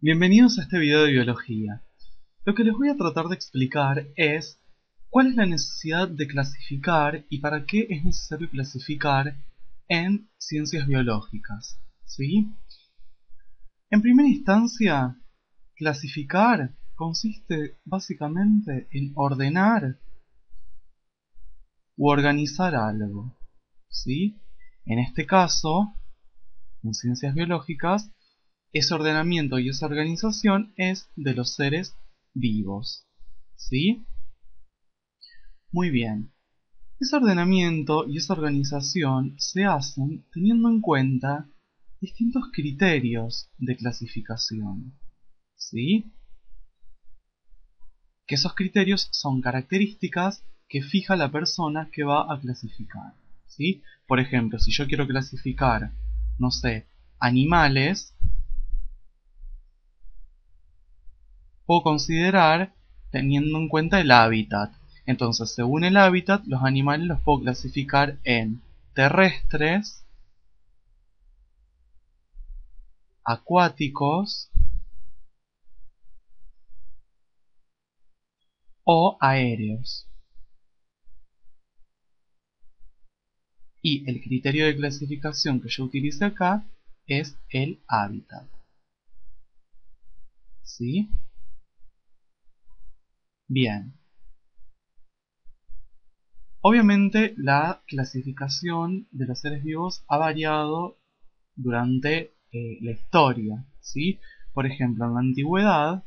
Bienvenidos a este video de biología. Lo que les voy a tratar de explicar es cuál es la necesidad de clasificar y para qué es necesario clasificar en ciencias biológicas. ¿Sí? En primera instancia, clasificar consiste básicamente en ordenar u organizar algo. ¿Sí? En este caso, en ciencias biológicas, ese ordenamiento y esa organización es de los seres vivos. ¿Sí? Muy bien. Ese ordenamiento y esa organización se hacen teniendo en cuenta distintos criterios de clasificación. ¿Sí? Que esos criterios son características que fija la persona que va a clasificar. ¿Sí? Por ejemplo, si yo quiero clasificar, no sé, animales, puedo considerar teniendo en cuenta el hábitat. Entonces, según el hábitat, los animales los puedo clasificar en terrestres, acuáticos o aéreos. Y el criterio de clasificación que yo utilicé acá es el hábitat. ¿Sí? Bien. Obviamente la clasificación de los seres vivos ha variado durante la historia. ¿Sí? Por ejemplo, en la antigüedad,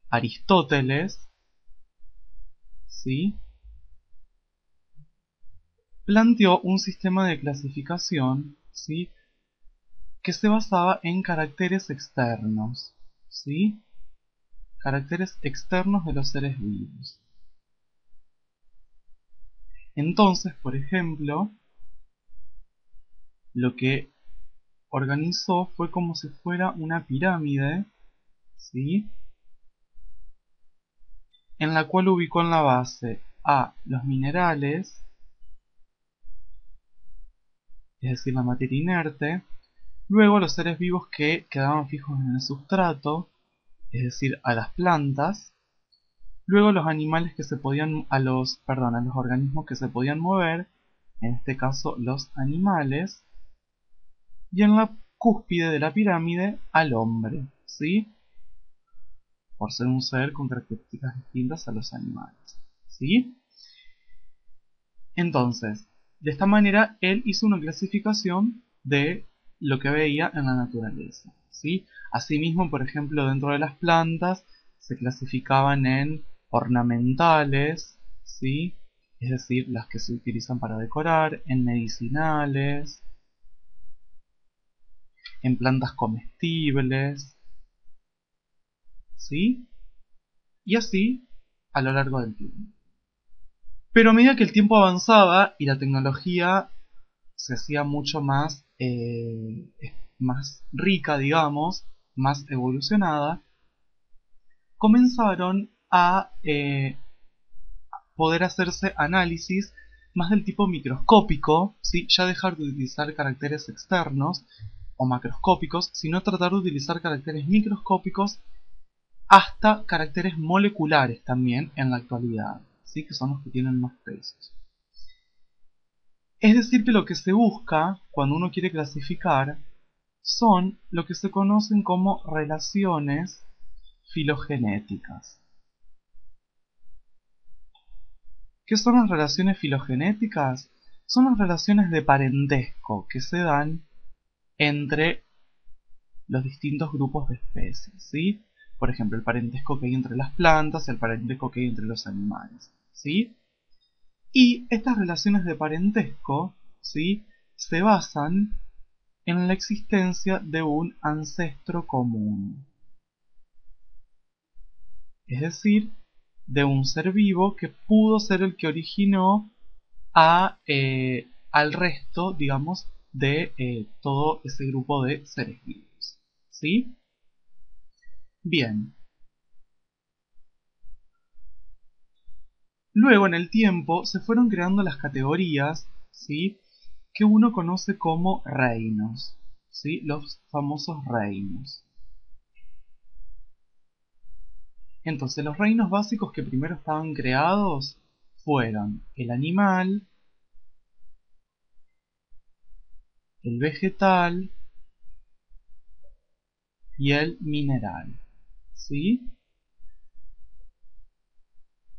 Aristóteles, ¿sí?, planteó un sistema de clasificación, ¿sí?, que se basaba en caracteres externos, ¿sí?, caracteres externos de los seres vivos. Entonces, por ejemplo, lo que organizó fue como si fuera una pirámide, ¿sí?, en la cual ubicó en la base a los minerales, es decir, la materia inerte, luego los seres vivos que quedaban fijos en el sustrato, es decir, a las plantas, luego los animales que se podían, a los organismos que se podían mover, en este caso los animales, y en la cúspide de la pirámide al hombre, ¿sí? Por ser un ser con características distintas a los animales, ¿sí? Entonces, de esta manera él hizo una clasificación de lo que veía en la naturaleza, ¿sí? Asimismo, por ejemplo, dentro de las plantas se clasificaban en ornamentales, ¿sí?, es decir, las que se utilizan para decorar, en medicinales, en plantas comestibles, ¿sí? Y así a lo largo del tiempo. Pero a medida que el tiempo avanzaba y la tecnología se hacía mucho más, más rica, digamos, más evolucionada, comenzaron a poder hacerse análisis más del tipo microscópico, ¿sí?, ya dejar de utilizar caracteres externos o macroscópicos, sino tratar de utilizar caracteres microscópicos hasta caracteres moleculares también en la actualidad, ¿sí?, que son los que tienen más pesos. Es decir, que lo que se busca cuando uno quiere clasificar son lo que se conocen como relaciones filogenéticas. ¿Qué son las relaciones filogenéticas? Son las relaciones de parentesco que se dan entre los distintos grupos de especies, ¿sí? Por ejemplo, el parentesco que hay entre las plantas, el parentesco que hay entre los animales, ¿sí? Y estas relaciones de parentesco, ¿sí?, se basan en la existencia de un ancestro común. Es decir, de un ser vivo que pudo ser el que originó al resto, digamos, de todo ese grupo de seres vivos. ¿Sí? Bien. Luego, en el tiempo, se fueron creando las categorías, ¿sí?, que uno conoce como reinos, ¿sí?, los famosos reinos. Entonces los reinos básicos que primero estaban creados fueron el animal, el vegetal y el mineral. ¿Sí?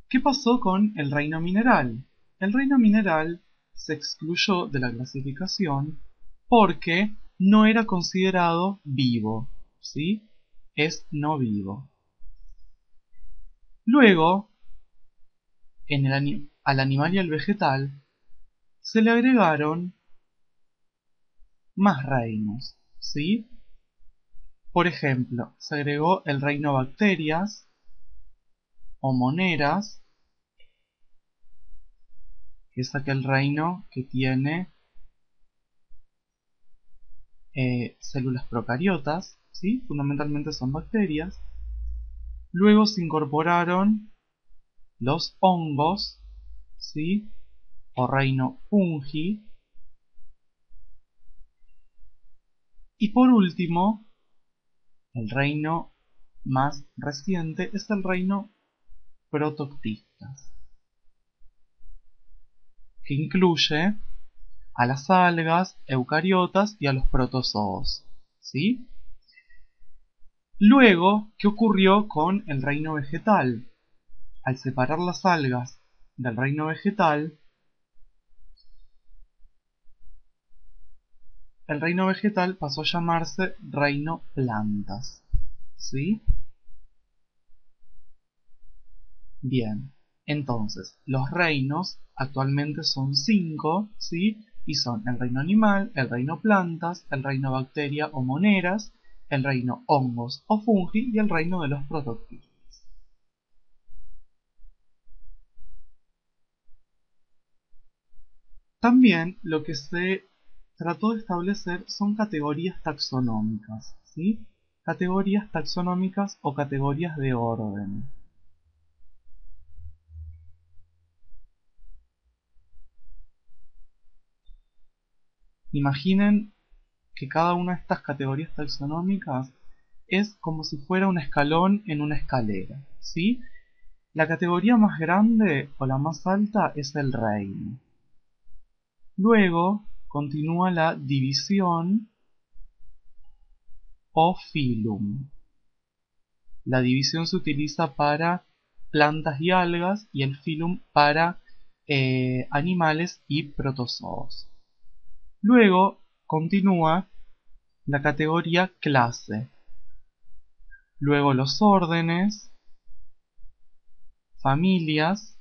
¿Qué pasó con el reino mineral? El reino mineral se excluyó de la clasificación porque no era considerado vivo. ¿Sí? Es no vivo. Luego, al animal y al vegetal se le agregaron más reinos. ¿Sí? Por ejemplo, se agregó el reino bacterias o moneras, que es aquel reino que tiene células procariotas, ¿sí? Fundamentalmente son bacterias. Luego se incorporaron los hongos, ¿sí? O reino fungi. Y por último, el reino más reciente es el reino protoctistas, que incluye a las algas, eucariotas y a los protozoos, ¿sí? Luego, ¿qué ocurrió con el reino vegetal? Al separar las algas del reino vegetal, el reino vegetal pasó a llamarse reino plantas. ¿Sí? Bien, entonces, los reinos actualmente son 5, ¿sí? Y son el reino animal, el reino plantas, el reino bacteria o moneras, el reino hongos o fungi y el reino de los protozoos. También lo que se trató de establecer son categorías taxonómicas, ¿sí? Categorías taxonómicas o categorías de orden. Imaginen que cada una de estas categorías taxonómicas es como si fuera un escalón en una escalera, ¿sí? La categoría más grande o la más alta es el reino. Luego continúa la división o filum. La división se utiliza para plantas y algas y el filum para animales y protozoos. Luego continúa la categoría clase. Luego los órdenes, familias,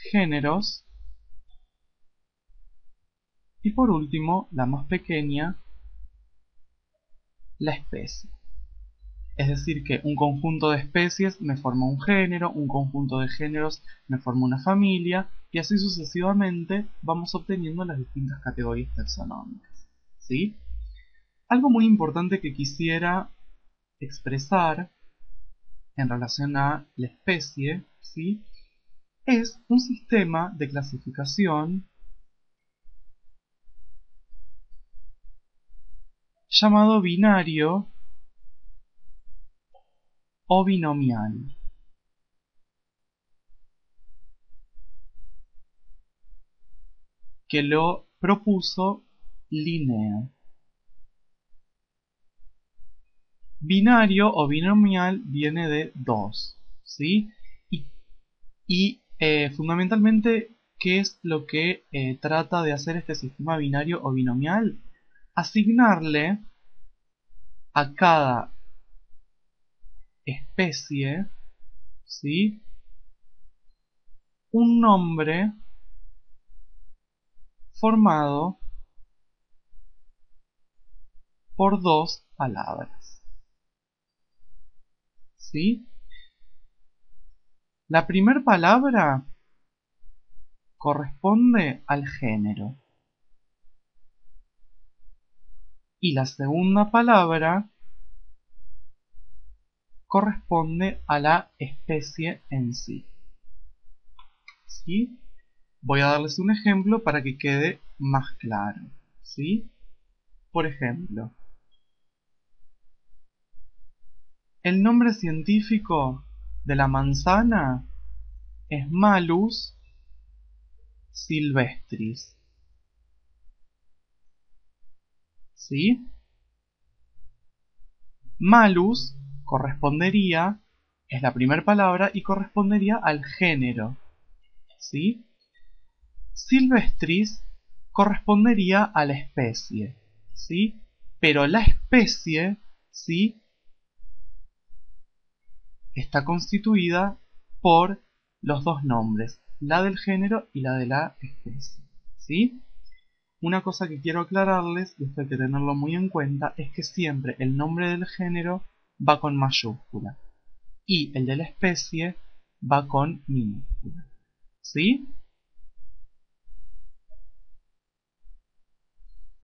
géneros y por último, la más pequeña, la especie. Es decir, que un conjunto de especies me forma un género, un conjunto de géneros me forma una familia, y así sucesivamente vamos obteniendo las distintas categorías taxonómicas. ¿Sí? Algo muy importante que quisiera expresar en relación a la especie, ¿sí? Es un sistema de clasificación llamado binario o binomial, que lo propuso Linneo. Binario o binomial viene de 2, ¿sí? Fundamentalmente, ¿qué es lo que trata de hacer este sistema binario o binomial? Asignarle a cada especie, ¿sí? Un nombre formado por dos palabras, ¿sí? La primera palabra corresponde al género y la segunda palabra corresponde a la especie en sí. ¿Sí? Voy a darles un ejemplo para que quede más claro. ¿Sí? Por ejemplo, El nombre científico de la manzana es Malus silvestris. ¿Sí? Malus correspondería, es la primera palabra y correspondería al género. ¿Sí? Silvestris correspondería a la especie. ¿Sí? Pero la especie, ¿sí?, está constituida por los dos nombres, la del género y la de la especie. ¿Sí? Una cosa que quiero aclararles, y esto hay que tenerlo muy en cuenta, es que siempre el nombre del género va con mayúscula y el de la especie va con minúscula. ¿Sí?